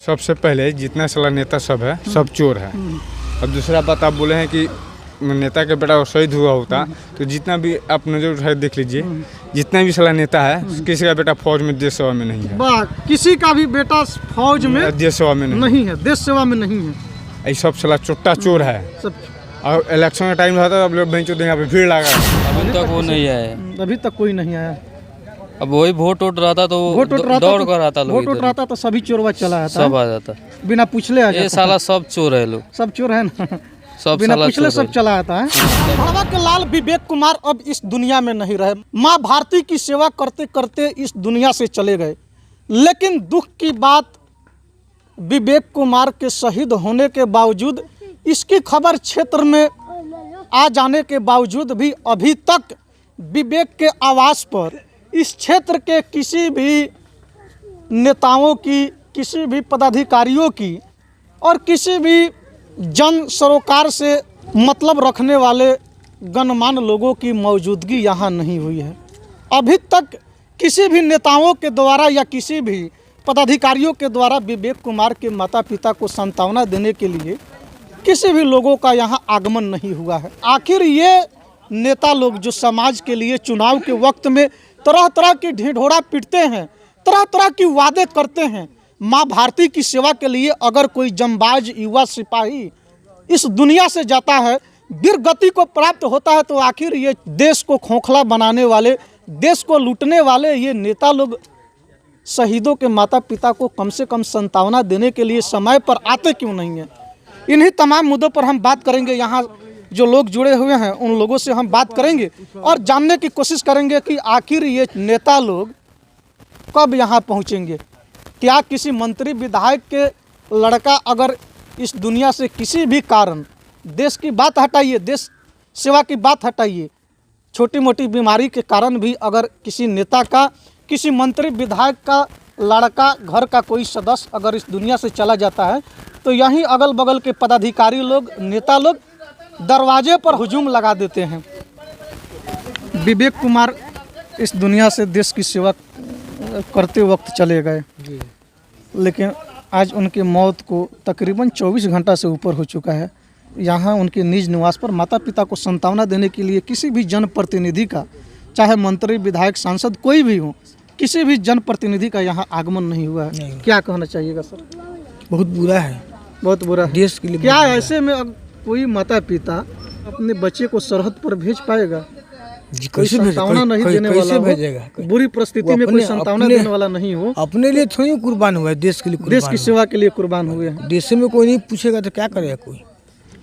सबसे पहले जितना साला नेता सब है सब चोर है। और दूसरा बात आप बोले हैं कि नेता के बेटा शहीद हुआ होता तो जितना भी आप नजर उठाए देख लीजिए, जितना भी साला नेता है किसी का बेटा फौज में देश सेवा में नहीं है। किसी का भी बेटा फौज में देश सेवा में नहीं है, देश सेवा में नहीं है। ये सब साला चोट्टा चोर है। और इलेक्शन का टाइम रहता है अब लोग बेंचों यहाँ पे भीड़ लगा। अभी तक वो नहीं आया, अभी तक कोई नहीं आया। अब वही वोट रहता तो दौड़ कर आता, वोट रहता तो सभी चोरवा चला आता, सब आ जाता बिना पूछले आ जाता। ये साला सब चोर है, लोग सब चोर है ना, सब बिना पूछले सब चला आता है। भड़वा के लाल विवेक कुमार अब इस दुनिया में नहीं रहे। माँ भारती की सेवा करते करते इस दुनिया से चले गए। लेकिन दुख की बात, विवेक कुमार के शहीद होने के बावजूद, इसकी खबर क्षेत्र में आ जाने के बावजूद भी अभी तक विवेक के आवास पर इस क्षेत्र के किसी भी नेताओं की, किसी भी पदाधिकारियों की और किसी भी जन सरोकार से मतलब रखने वाले गणमान्य लोगों की मौजूदगी यहाँ नहीं हुई है। अभी तक किसी भी नेताओं के द्वारा या किसी भी पदाधिकारियों के द्वारा विवेक कुमार के माता पिता को सांत्वना देने के लिए किसी भी लोगों का यहाँ आगमन नहीं हुआ है। आखिर ये नेता लोग जो समाज के लिए चुनाव के वक्त में तरह तरह की ढिढोरा पीटते हैं, तरह तरह की वादे करते हैं, माँ भारती की सेवा के लिए अगर कोई जंबाज युवा सिपाही इस दुनिया से जाता है, वीर गति को प्राप्त होता है, तो आखिर ये देश को खोखला बनाने वाले, देश को लूटने वाले ये नेता लोग शहीदों के माता पिता को कम से कम सांत्वना देने के लिए समय पर आते क्यों नहीं हैं? इन्हीं तमाम मुद्दों पर हम बात करेंगे। यहाँ जो लोग जुड़े हुए हैं उन लोगों से हम बात करेंगे और जानने की कोशिश करेंगे कि आखिर ये नेता लोग कब यहाँ पहुँचेंगे। क्या किसी मंत्री विधायक के लड़का अगर इस दुनिया से किसी भी कारण, देश की बात हटाइए, देश सेवा की बात हटाइए, छोटी मोटी बीमारी के कारण भी अगर किसी नेता का, किसी मंत्री विधायक का लड़का, घर का कोई सदस्य अगर इस दुनिया से चला जाता है तो यहीं अगल बगल के पदाधिकारी लोग, नेता लोग दरवाजे पर हुजूम लगा देते हैं। विवेक कुमार इस दुनिया से देश की सेवा करते वक्त चले गए, लेकिन आज उनकी मौत को तकरीबन 24 घंटा से ऊपर हो चुका है। यहाँ उनके निज निवास पर माता पिता को सांत्वना देने के लिए किसी भी जनप्रतिनिधि का, चाहे मंत्री विधायक सांसद कोई भी हो, किसी भी जनप्रतिनिधि का यहाँ आगमन नहीं हुआ है। क्या कहना चाहिएगा सर? बहुत बुरा है, बहुत बुरा है देश के लिए। क्या ऐसे में अब कोई माता पिता अपने बच्चे को सरहद पर भेज पाएगा? कोई सांत्वना नहीं देने वाला भेजेगा? बुरी परिस्थिति में कोई सांत्वना देने वाला नहीं हो, अपने लिए थोड़ी कुर्बान हुआ है, देश के लिए, देश की सेवा के लिए कुर्बान हुए हैं। देश में कोई नहीं पूछेगा तो क्या करेगा कोई?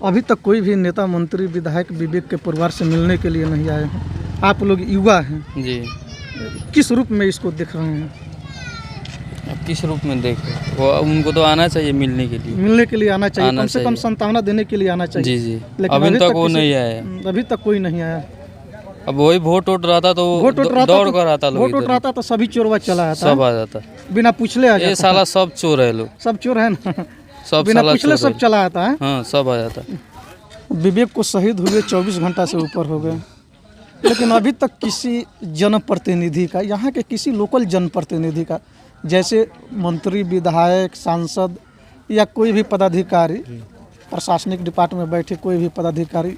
अभी तक कोई भी नेता, मंत्री, विधायक विवेक के परिवार से मिलने के लिए नहीं आए हैं। आप लोग युवा हैं जी, किस रूप में इसको देख रहे हैं? अब किस रूप में देखे, वो उनको तो आना चाहिए मिलने के लिए, मिलने के लिए आना चाहिए, कम से कम सांत्वना देने के लिए आना चाहिए। जी जी, लेकिन अभी तक वो नहीं आया, अभी तक कोई नहीं आया। अब वही वोट रहता तो दौड़ कर आता, वोट रहता तो सभी चोरवा चला आता, सब आ जाता, बिना पूछले आ जाता। ये साला सब चोर है, लोग सब चोर है ना, सब बिना पूछले सब चला आता है। हाँ, सब आ जाता। विवेक को शहीद हुए 24 घंटा से ऊपर हो गए, लेकिन अभी तक किसी जनप्रतिनिधि का, यहाँ के किसी लोकल जनप्रतिनिधि का, जैसे मंत्री विधायक सांसद या कोई भी पदाधिकारी, प्रशासनिक डिपार्टमेंट में बैठे कोई भी पदाधिकारी,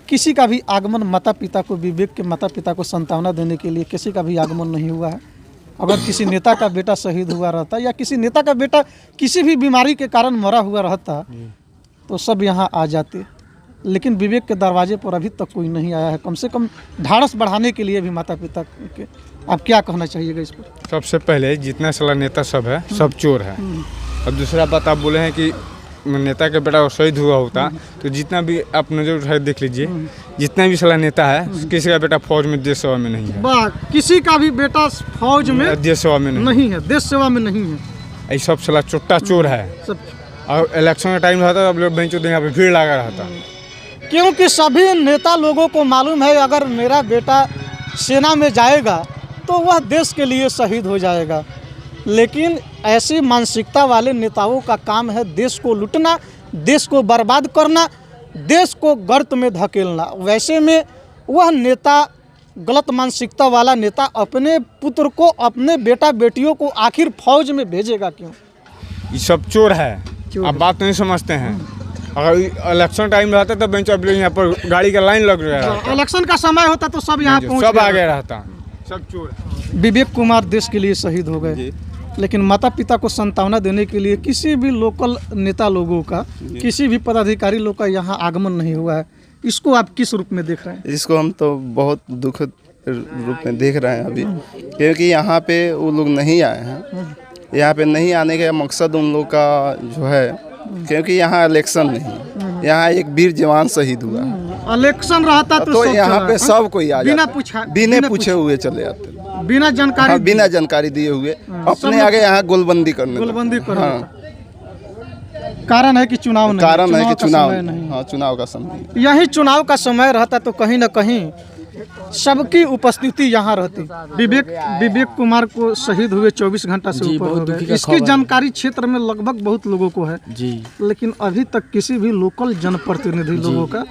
किसी का भी आगमन माता पिता को, विवेक के माता पिता को सांत्वना देने के लिए किसी का भी आगमन नहीं हुआ है। अगर किसी नेता का बेटा शहीद हुआ रहता या किसी नेता का बेटा किसी भी बीमारी के कारण मरा हुआ रहता तो सब यहाँ आ जाते, लेकिन विवेक के दरवाजे पर अभी तक कोई नहीं आया है। कम से कम ढाढ़स बढ़ाने के लिए भी माता पिता के, आप क्या कहना चाहिएगा इस पर? सबसे पहले जितना साला नेता सब है सब चोर है। और दूसरा बात आप बोले हैं कि नेता के बेटा शहीद हुआ होता तो जितना भी आप नजर उठाए देख लीजिए, जितना भी साला नेता है किसी का बेटा फौज में देश सेवा में नहीं है। किसी का भी बेटा फौज में देश सेवा में नहीं है, देश सेवा में नहीं है। ये सब साला चोट्टा चोर है। और इलेक्शन का टाइम रहता है अब लोग बेंचों यहाँ पे भीड़ लगा रहता, क्योंकि सभी नेता लोगों को मालूम है अगर मेरा बेटा सेना में जाएगा तो वह देश के लिए शहीद हो जाएगा। लेकिन ऐसी मानसिकता वाले नेताओं का काम है देश को लूटना, देश को बर्बाद करना, देश को गर्त में धकेलना। वैसे में वह नेता, गलत मानसिकता वाला नेता अपने पुत्र को, अपने बेटा बेटियों को आखिर फौज में भेजेगा क्यों? ये सब चोर है। आप बात नहीं समझते हैं। अगर इलेक्शन टाइम रहता तो बेंच अब यहाँ पर गाड़ी का लाइन लग रहा है। इलेक्शन का समय होता तो सब यहाँ पहुँच सब आगे रहता, सब चोर है। विवेक कुमार देश के लिए शहीद हो गए, लेकिन माता पिता को सांत्वना देने के लिए किसी भी लोकल नेता लोगों का, किसी भी पदाधिकारी लोग का यहाँ आगमन नहीं हुआ है। इसको आप किस रूप में देख रहे हैं? इसको हम तो बहुत दुखद रूप में देख रहे हैं अभी, क्योंकि यहाँ पे वो लोग नहीं आए हैं। यहाँ पे नहीं आने का मकसद उन लोग का जो है, क्योंकि यहाँ इलेक्शन नहीं, यहाँ एक वीर जवान शहीद हुआ है। इलेक्शन रहता तो सब यहाँ चला, पे सब कोई आ बिना जाता, बिना पूछे हुए चले जाते, बिना जानकारी हाँ, बिना जानकारी दिए हुए अपने आगे यहाँ गोलबंदी करने गोलबंदी लगते। कर हाँ, कारण है कि चुनाव नहीं, कारण है कि का चुनाव समय नहीं। हाँ, चुनाव का समय। यही चुनाव का समय रहता तो कहीं ना कहीं सबकी उपस्थिति यहाँ रहती। विवेक कुमार को शहीद हुए 24 घंटा से ऊपर हो गए। इसकी जानकारी क्षेत्र में लगभग बहुत लोगों को है जी, लेकिन अभी तक किसी भी लोकल जनप्रतिनिधि लोगों का,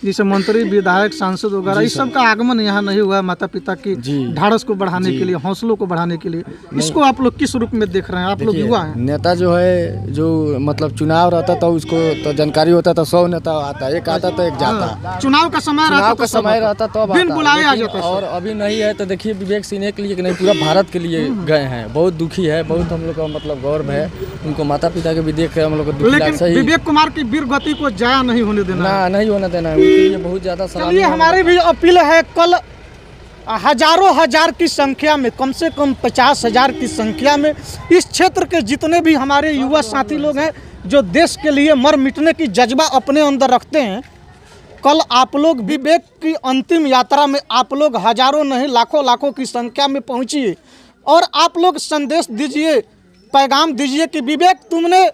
जैसे मंत्री, विधायक, सांसद वगैरह, इस सब का आगमन यहाँ नहीं हुआ है। माता पिता की ढाढ़स को बढ़ाने के लिए, हौसलों को बढ़ाने के लिए। इसको आप लोग किस रूप में देख रहे हैं? आप लोग युवा हैं। नेता जो है, जो मतलब चुनाव रहता तो उसको तो जानकारी होता तो 100 नेता आता, एक आता तो एक जाता। चुनाव का समय रहता तो बिन बुलाए आ जाता। और अभी नहीं है तो देखिए विवेक सिन्हा के लिए नहीं, पूरा भारत के लिए गए हैं। बहुत दुखी है, बहुत हम लोग का मतलब गौरव है। उनको माता पिता के भी देख कर हम लोग को दुखी लगता है। विवेक कुमार की वीर गति को जाया नहीं होने देना, ना नहीं होना देना, ये बहुत ज्यादा। चलिए, हमारी भी अपील है, कल हजारों हजार की संख्या में, कम से कम 50,000 की संख्या में इस क्षेत्र के जितने भी हमारे युवा साथी लोग हैं जो देश के लिए मर मिटने की जज्बा अपने अंदर रखते हैं, कल आप लोग विवेक की अंतिम यात्रा में आप लोग हजारों नहीं लाखों की संख्या में पहुंचिए और आप लोग संदेश दीजिए, पैगाम दीजिए कि विवेक, तुमने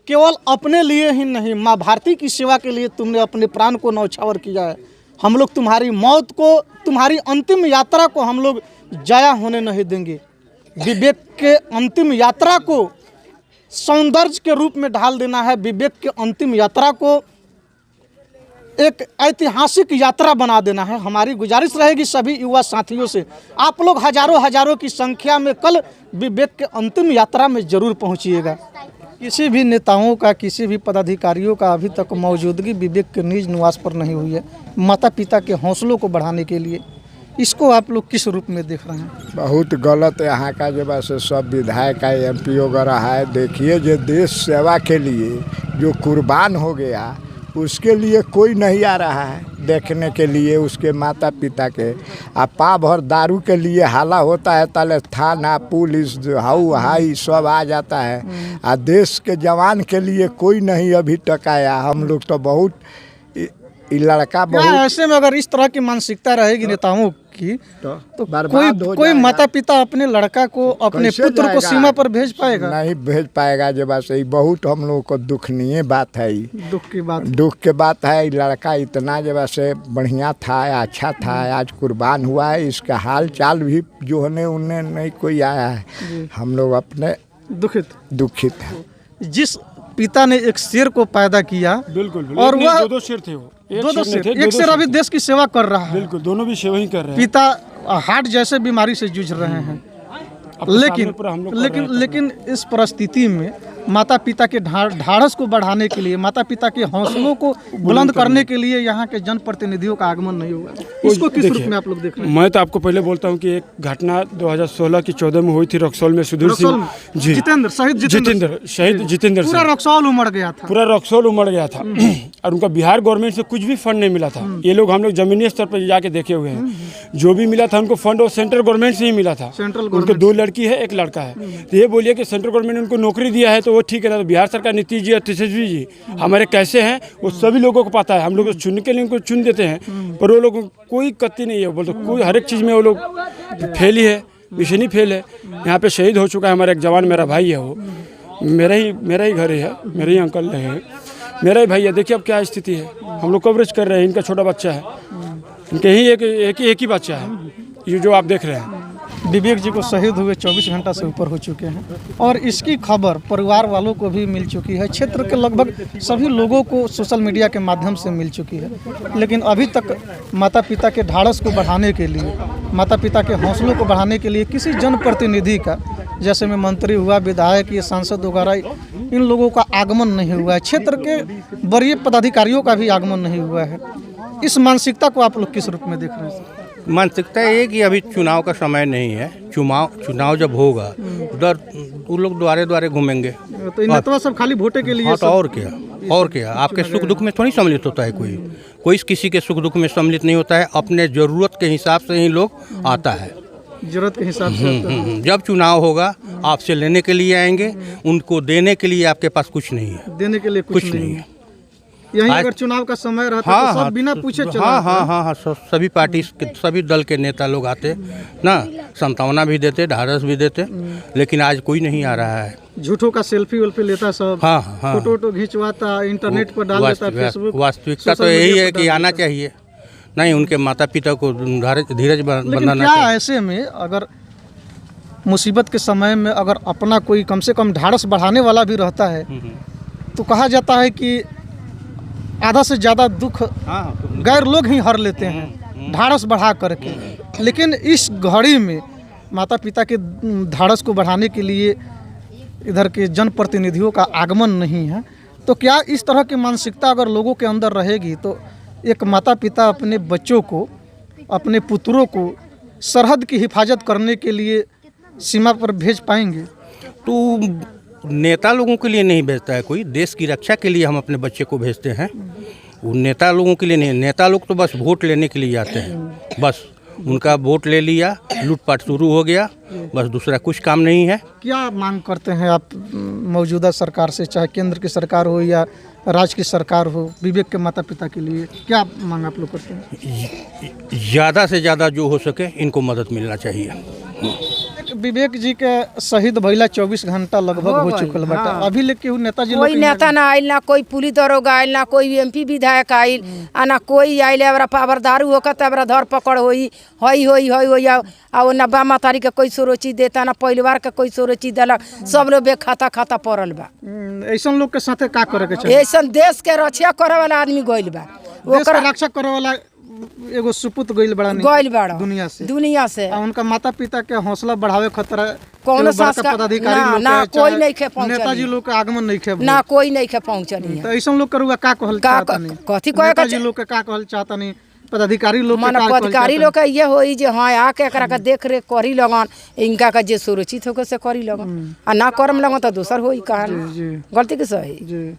केवल अपने लिए ही नहीं, माँ भारती की सेवा के लिए तुमने अपने प्राण को न्यौछावर किया है। हम लोग तुम्हारी मौत को, तुम्हारी अंतिम यात्रा को हम लोग जाया होने नहीं देंगे। विवेक के अंतिम यात्रा को सौंदर्य के रूप में ढाल देना है। विवेक के अंतिम यात्रा को एक ऐतिहासिक यात्रा बना देना है। हमारी गुजारिश रहेगी सभी युवा साथियों से, आप लोग हजारों की संख्या में कल विवेक के अंतिम यात्रा में जरूर पहुंचिएगा। किसी भी नेताओं का, किसी भी पदाधिकारियों का अभी तक मौजूदगी विवेक के निज निवास पर नहीं हुई है, माता पिता के हौसलों को बढ़ाने के लिए। इसको आप लोग किस रूप में देख रहे हैं? बहुत गलत यहाँ का जो बस सब विधायक है, MP वगैरह है। देखिए, जो देश सेवा के लिए जो कुर्बान हो गया, उसके लिए कोई नहीं आ रहा है देखने के लिए, उसके माता पिता के। पा भर दारू के लिए हाला होता है, ताले थाना, पुलिस, हाउ हाई सब आ जाता है। देश के जवान के लिए कोई नहीं अभी तक आया। हम लोग तो बहुत लड़का बहुत, ऐसे में अगर इस तरह की मानसिकता रहेगी नेताओं की तो कोई माता पिता अपने लड़का को, अपने पुत्र को सीमा पर भेज पाएगा? नहीं भेज पाएगा। जो बात सही, बहुत हम लोग को दुखनीय बात है। दुख की बात है। लड़का इतना जो से बढ़िया था, अच्छा था, आज कुर्बान हुआ है। इसका हाल चाल भी जो है उन्हें नहीं कोई आया है। हम लोग अपने दुखित है। जिस पिता ने एक शेर को पैदा किया, बिल्कुल, और वह दो शेर थे, वो दो शेर, एक शेर अभी देश की सेवा कर रहा है। बिल्कुल, दोनों भी सेवा ही कर रहे हैं। पिता हार्ट जैसे बीमारी से जूझ रहे हैं, लेकिन इस परिस्थिति में माता पिता के ढाढ़स को बढ़ाने के लिए, माता पिता के हौसलों को बुलंद करने के लिए यहाँ के जनप्रतिनिधियों का आगमन नहीं हुआ। इसको किस रूप में आप लोग देख रहे हैं? मैं तो आपको पहले बोलता हूँ कि एक घटना 2016 की 14 में हुई थी रक्सौल में। सुधीर सिंह जी, शहीद जितेंद्र, पूरा रक्सौल उमड़ गया था, पूरा रक्सौल उमड़ गया था और उनका बिहार गवर्नमेंट से कुछ भी फंड नहीं मिला था। ये लोग, हम लोग जमीनी स्तर पर जाके देखे हुए हैं। जो भी मिला था उनको फंड वो सेंट्रल गवर्नमेंट से ही मिला था। उनके 2 लड़की है, 1 लड़का है। तो ये बोलिए कि सेंट्रल गवर्नमेंट ने उनको नौकरी दिया है तो वो ठीक है। तो बिहार सरकार, नीतीश जी और तेजस्वी जी हमारे कैसे हैं वो सभी लोगों को पता है। हम लोग चुनने के लिए उनको चुन देते हैं, पर वो लोग कोई कत्ती नहीं है। बोलते कोई हर एक चीज़ में वो लोग फेल ही है, मिशन ही फेल है। यहाँ पे शहीद हो चुका है हमारा एक जवान, मेरा भाई है। वो मेरा ही घर है, मेरे ही अंकल है, मेरा ही भाई है। देखिए अब क्या स्थिति है। हम लोग कवरेज कर रहे हैं। इनका छोटा बच्चा है, इनके ही एक ही बच्चा है, ये जो आप देख रहे हैं। विवेक जी को शहीद हुए 24 घंटा से ऊपर हो चुके हैं और इसकी खबर परिवार वालों को भी मिल चुकी है। क्षेत्र के लगभग सभी लोगों को सोशल मीडिया के माध्यम से मिल चुकी है, लेकिन अभी तक माता पिता के ढाढ़स को बढ़ाने के लिए, माता पिता के हौसलों को बढ़ाने के लिए किसी जनप्रतिनिधि का, जैसे में मंत्री हुआ, विधायक, ये सांसद वगैरह, इन लोगों का आगमन नहीं हुआ है, क्षेत्र के वरीय पदाधिकारियों का भी आगमन नहीं हुआ है। इस मानसिकता को आप लोग किस रूप में देख रहे हैं? मानसिकता ये कि अभी चुनाव का समय नहीं है। चुनाव जब होगा उधर वो लोग द्वारे द्वारे घूमेंगे। तो इन नेता सब खाली वोटे के लिए हाँ, तो और क्या आपके सुख दुख में थोड़ी सम्मिलित होता है कोई किसी के सुख दुख में सम्मिलित नहीं होता है। अपने ज़रूरत के हिसाब से ही लोग आता है, जरूरत के हिसाब से। जब चुनाव होगा आपसे लेने के लिए आएंगे, उनको देने के लिए आपके पास कुछ नहीं है, देने के लिए कुछ नहीं है। यही अगर चुनाव का समय रहता तो सब बिना पूछे चला। हाँ, सभी पार्टी सभी दल के नेता लोग आते ना, संतावना भी देते, ढाढ़स भी देते, लेकिन आज कोई नहीं आ रहा है। झूठों का सेल्फी वेल्फी लेता सब, हाँ, फोटो खिंचवाता, इंटरनेट पर डाल देता, फेसबुक। वास्तविकता तो यही है कि आना चाहिए, नहीं उनके माता पिता को धीरज बंधाना क्या चाहिए। ऐसे में अगर मुसीबत के समय में अगर अपना कोई कम से कम ढाढ़स बढ़ाने वाला भी रहता है तो कहा जाता है कि आधा से ज़्यादा दुख गैर लोग ही हर लेते हैं ढाढ़स बढ़ा करके। लेकिन इस घड़ी में माता पिता के ढाढ़स को बढ़ाने के लिए इधर के जनप्रतिनिधियों का आगमन नहीं है। तो क्या इस तरह की मानसिकता अगर लोगों के अंदर रहेगी तो एक माता पिता अपने बच्चों को, अपने पुत्रों को सरहद की हिफाजत करने के लिए सीमा पर भेज पाएंगे? तो नेता लोगों के लिए नहीं भेजता है कोई, देश की रक्षा के लिए हम अपने बच्चे को भेजते हैं। वो नेता लोगों के लिए नहीं, नेता लोग तो बस वोट लेने के लिए आते हैं, बस उनका वोट ले लिया, लूटपाट शुरू हो गया, बस दूसरा कुछ काम नहीं है। क्या मांग करते हैं आप मौजूदा सरकार से, चाहे केंद्र की सरकार हो या राज्य की सरकार हो, विवेक के माता पिता के लिए क्या मांग आप लोग करते हैं? ज़्यादा से ज़्यादा जो हो सके इनको मदद मिलना चाहिए। विवेक जी के शहीद भइला 24 घंटा लगभग हो चुकल बाटा, अभी लेके नेताजी कोई नेता ना आइल, ना कोई पुलिस दरोगा आइल, ना कोई एमपी विधायक आइल, ना कोई आइल। अब पावर दारू होकर तब धर पकड़ होई आ ना बा मातारी के कोई सोरोची देता, ना परिवार के कोई सोरोची देलक, सब लोग बेखाता पड़ल बा। ऐसा लोग के साथे का करे के चाहिए? ऐसा देश के रक्षा करे वाला आदमी गइल बा, देश के रक्षा करे वाला एगो सुपुत गइल बड़ा दुनिया से आ उनका माता पिता के हौसला बढ़ावे खतरा कौन पदाधिकारी लोग ना कोई नहीं खे पहुंचल, नेताजी लोग के आगमन नहीं खे, ना कोई नहीं खे पहुंचल। तो ऐसा लोग करुआ का कहल चाहता नहीं, कथी कहे नेताजी लोग के का कहल चाहता नहीं, पदाधिकारी लोग माने पदाधिकारी लोग के ये होई जे हाँ आके एकरा के देख रेख करी लगन, इनका का जे सुरक्षित होके से करी लगन, आ ना करम लगन तो दूसर होई कहां गलती के सही।